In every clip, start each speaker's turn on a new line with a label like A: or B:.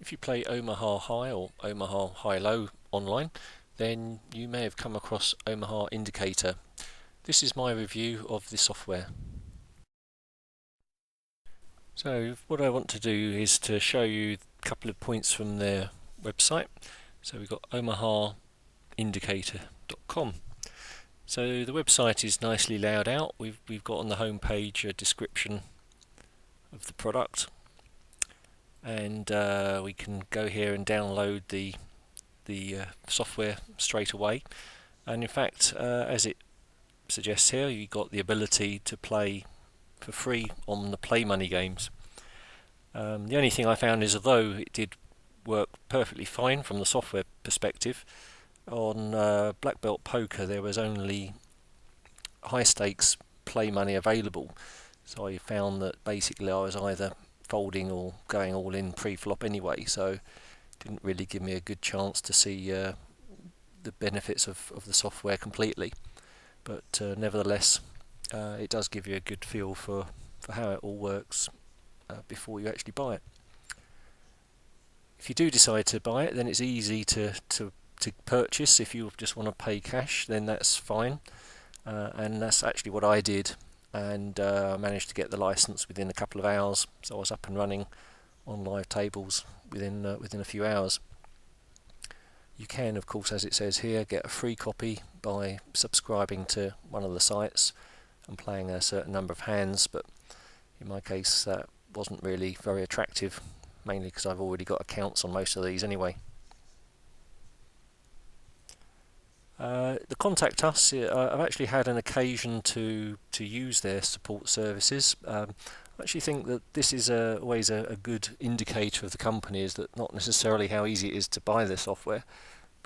A: If you play Omaha High or Omaha High Low online, then you may have come across Omaha Indicator. This is my review of the software. So what I want to do is to show you a couple of points from their website. So we've got omahaindicator.com. So the website is nicely laid out. We've got on the home page a description of the product, and we can go here and download the software straight away. And in fact, as it suggests here, you've got the ability to play for free on the Play Money games. The only thing I found is, although it did work perfectly fine from the software perspective, on Black Belt Poker there was only high stakes play money available, so I found that basically I was either folding or going all in pre-flop anyway, so it didn't really give me a good chance to see the benefits of the software completely. But nevertheless, it does give you a good feel for how it all works before you actually buy it. If you do decide to buy it, then it's easy to purchase. If you just want to pay cash, then that's fine, and that's actually what I did, and I managed to get the license within a couple of hours, so I was up and running on live tables within a few hours. You can, of course, as it says here, get a free copy by subscribing to one of the sites and playing a certain number of hands, but in my case that wasn't really very attractive, mainly because I've already got accounts on most of these anyway. The Contact Us, I've actually had an occasion to use their support services. I actually think that this is always a good indicator of the company, is that not necessarily how easy it is to buy their software,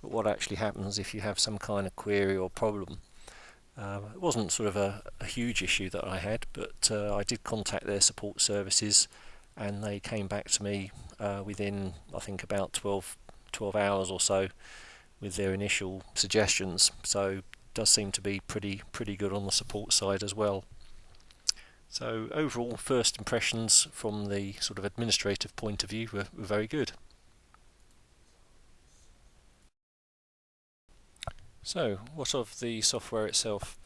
A: but what actually happens if you have some kind of query or problem. It wasn't sort of a huge issue that I had, but I did contact their support services, and they came back to me within, I think, about 12 hours or so with their initial suggestions. So it does seem to be pretty good on the support side as well. So overall, first impressions from the sort of administrative point of view were very good. So what of the software itself?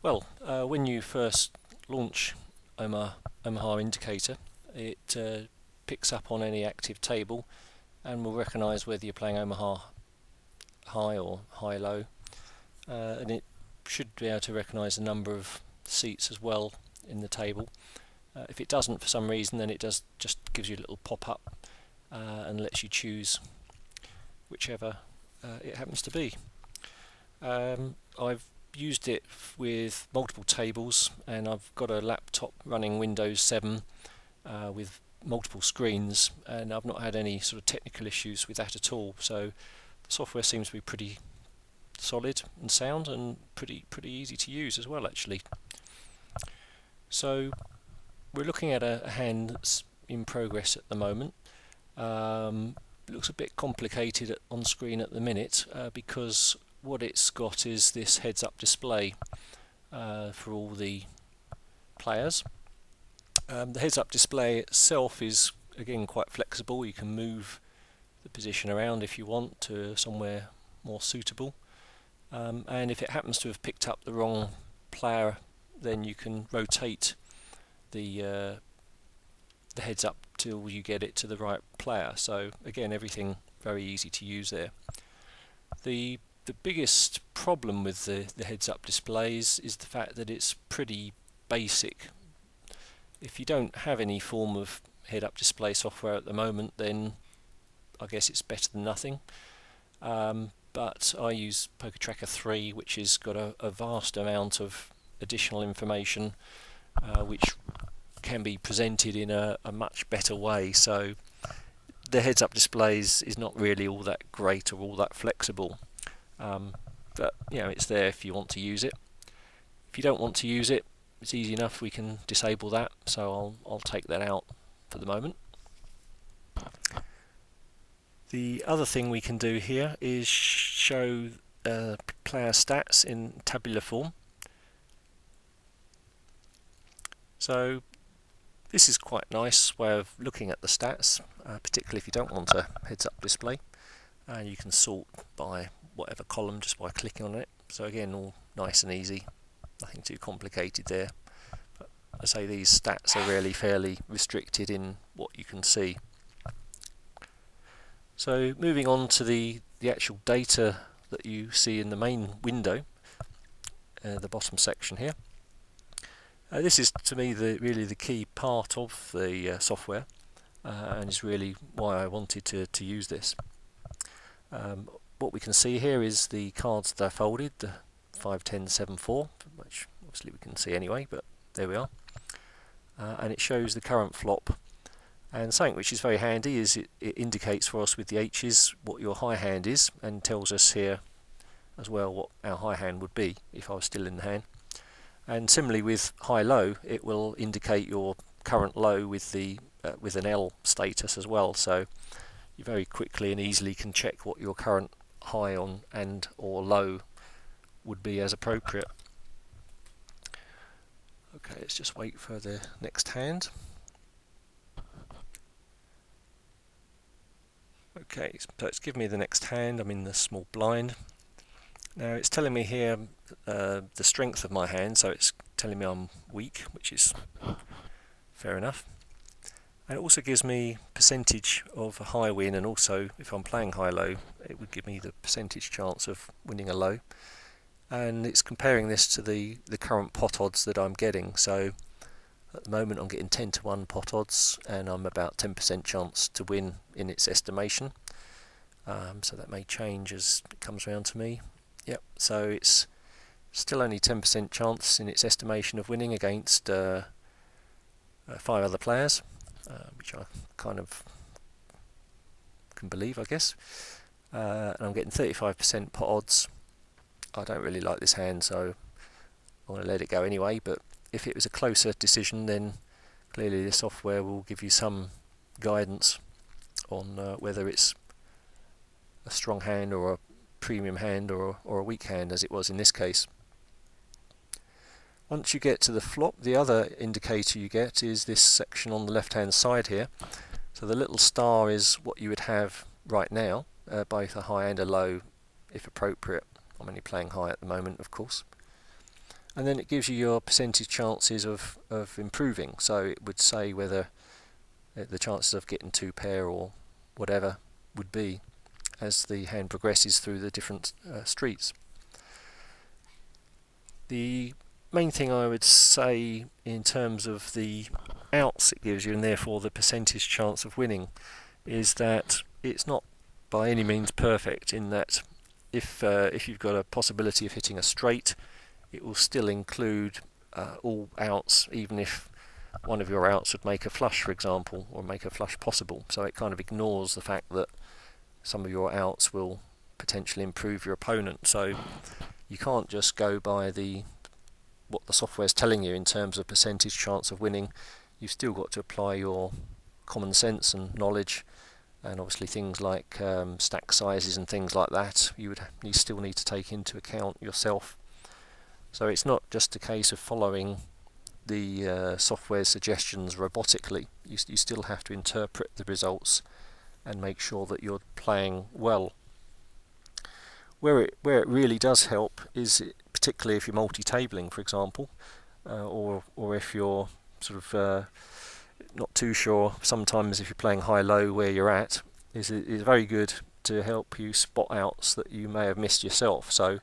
A: Well, when you first launch Omaha Indicator, it picks up on any active table and will recognise whether you're playing Omaha High or High Low, and it should be able to recognise the number of seats as well in the table. If it doesn't for some reason, then it just gives you a little pop-up and lets you choose whichever it happens to be. I've used it with multiple tables, and I've got a laptop running Windows 7 with multiple screens, and I've not had any sort of technical issues with that at all. So the software seems to be pretty solid and sound, and pretty easy to use as well, actually. So we're looking at a hand that's in progress at the moment. It looks a bit complicated on screen at the minute because what it's got is this heads-up display for all the players. The heads-up display itself is again quite flexible. You can move the position around if you want to somewhere more suitable, and if it happens to have picked up the wrong player, then you can rotate the heads up till you get it to the right player. So again, everything very easy to use there. The biggest problem with the heads-up displays is the fact that it's pretty basic. If you don't have any form of head-up display software at the moment, then I guess it's better than nothing. But I use Poker Tracker 3, which has got a vast amount of additional information which can be presented in a much better way. So the heads-up displays is not really all that great or all that flexible. But you know, it's there if you want to use it. If you don't want to use it, it's easy enough. We can disable that, so I'll take that out for the moment. The other thing we can do here is show player stats in tabular form. So This is quite a nice way of looking at the stats, particularly if you don't want a heads-up display. You can sort by whatever column just by clicking on it. So again, all nice and easy, nothing too complicated there. But I say these stats are really fairly restricted in what you can see. So moving on to the actual data that you see in the main window, the bottom section here. This is to me really the key part of the software, and is really why I wanted to use this. What we can see here is the cards that are folded, the 5, 10, 7, 4, which obviously we can see anyway, but there we are. And it shows the current flop. And something which is very handy is it indicates for us with the H's what your high hand is, and tells us here as well what our high hand would be if I was still in the hand. And similarly with high-low, it will indicate your current low with the with an L status as well. So you very quickly and easily can check what your current high on and or low would be as appropriate. Okay, let's just wait for the next hand. Okay, so it's giving me the next hand. I'm in the small blind. Now it's telling me here the strength of my hand, so it's telling me I'm weak, which is fair enough. And it also gives me percentage of a high win, and also if I'm playing high-low, it would give me the percentage chance of winning a low. And it's comparing this to the current pot odds that I'm getting. So at the moment I'm getting 10 to 1 pot odds, and I'm about 10% chance to win in its estimation. So that may change as it comes around to me. Yep, so it's still only 10% chance in its estimation of winning against 5 other players, which I kind of can believe, I guess. And I'm getting 35% pot odds. I don't really like this hand, so I'm going to let it go anyway, but if it was a closer decision, then clearly the software will give you some guidance on whether it's a strong hand or a premium hand or a weak hand, as it was in this case. Once you get to the flop, the other indicator you get is this section on the left hand side here. So the little star is what you would have right now, both a high and a low if appropriate. I'm only playing high at the moment, of course. And then it gives you your percentage chances of improving, so it would say whether the chances of getting 2 pair or whatever would be as the hand progresses through the different streets. The main thing I would say in terms of the outs it gives you, and therefore the percentage chance of winning, is that it's not by any means perfect, in that if you've got a possibility of hitting a straight, it will still include all outs, even if one of your outs would make a flush, for example, or make a flush possible. So it kind of ignores the fact that some of your outs will potentially improve your opponent. So you can't just go by what the software is telling you in terms of percentage chance of winning. You've still got to apply your common sense and knowledge, and obviously things like stack sizes and things like that you still need to take into account yourself. So it's not just a case of following the software's suggestions robotically. You still have to interpret the results and make sure that you're playing well. Where it really does help is particularly if you're multi-tabling, for example, or if you're sort of not too sure. Sometimes if you're playing high-low where you're at, is very good to help you spot outs that you may have missed yourself. So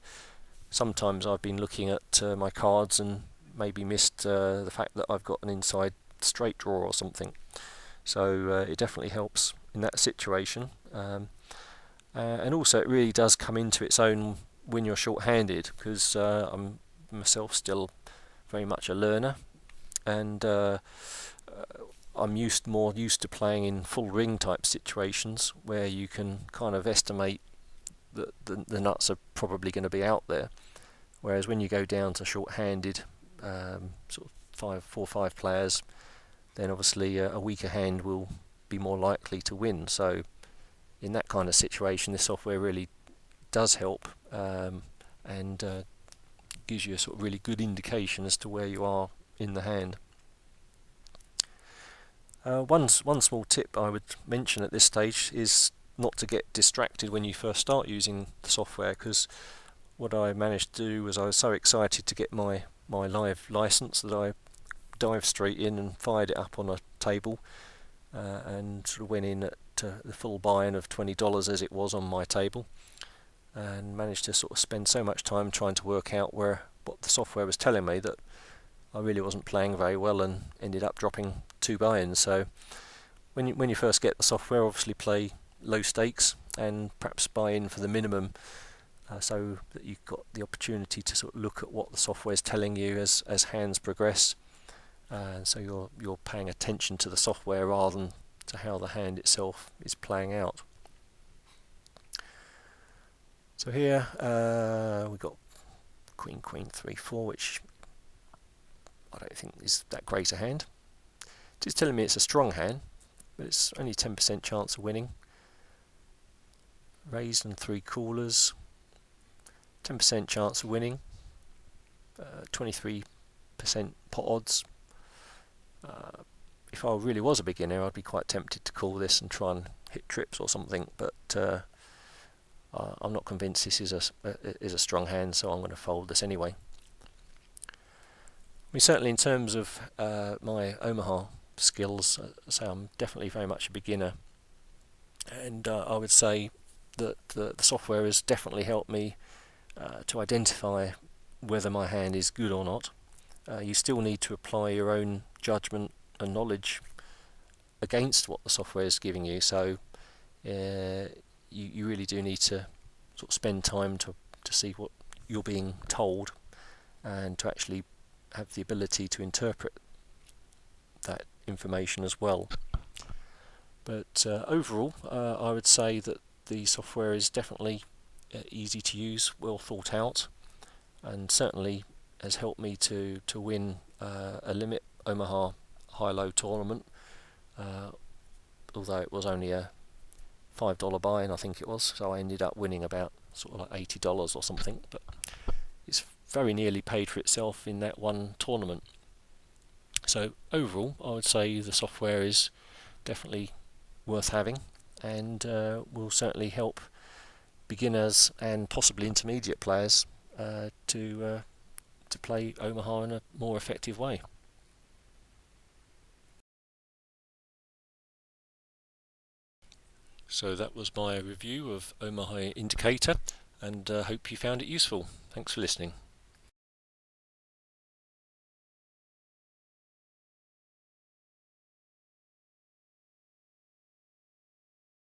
A: sometimes I've been looking at my cards and maybe missed the fact that I've got an inside straight draw or something. So it definitely helps in that situation. And also it really does come into its own when you're short-handed, because I'm myself still very much a learner, and I'm more used to playing in full ring type situations where you can kind of estimate that the nuts are probably going to be out there, whereas when you go down to short-handed, sort of 4 or 5 players, then obviously a weaker hand will be more likely to win. So in that kind of situation, this software really does help, and gives you a sort of really good indication as to where you are in the hand. One small tip I would mention at this stage is not to get distracted when you first start using the software, because what I managed to do was I was so excited to get my live license that I dived straight in and fired it up on a table, and sort of went in at the full buy-in of $20 as it was on my table, and managed to sort of spend so much time trying to work out what the software was telling me that I really wasn't playing very well, and ended up dropping 2 buy-ins. So when you first get the software, obviously play low stakes and perhaps buy in for the minimum, so that you've got the opportunity to sort of look at what the software is telling you as hands progress. So you're paying attention to the software rather than to how the hand itself is playing out. So here we've got Queen 3-4, which I don't think is that great a hand. It is telling me it's a strong hand, but it's only 10% chance of winning. Raised and 3 callers, 10% chance of winning, 23% pot odds. If I really was a beginner, I'd be quite tempted to call this and try and hit trips or something, but I'm not convinced this is a strong hand, so I'm going to fold this anyway. I mean, certainly in terms of my Omaha skills, so I'm definitely very much a beginner, and I would say that the software has definitely helped me to identify whether my hand is good or not. You still need to apply your own judgment and knowledge against what the software is giving you, so you really do need to sort of spend time to see what you're being told, and to actually have the ability to interpret that information as well. But overall, I would say that the software is definitely easy to use, well thought out, and certainly has helped me to win a limit Omaha high-low tournament, although it was only a $5 buy-in, I think it was, so I ended up winning about sort of like $80 or something, but it's very nearly paid for itself in that one tournament. So overall, I would say the software is definitely worth having, and will certainly help beginners and possibly intermediate players to play Omaha in a more effective way. So that was my review of Omaha Indicator, and hope you found it useful. Thanks for listening.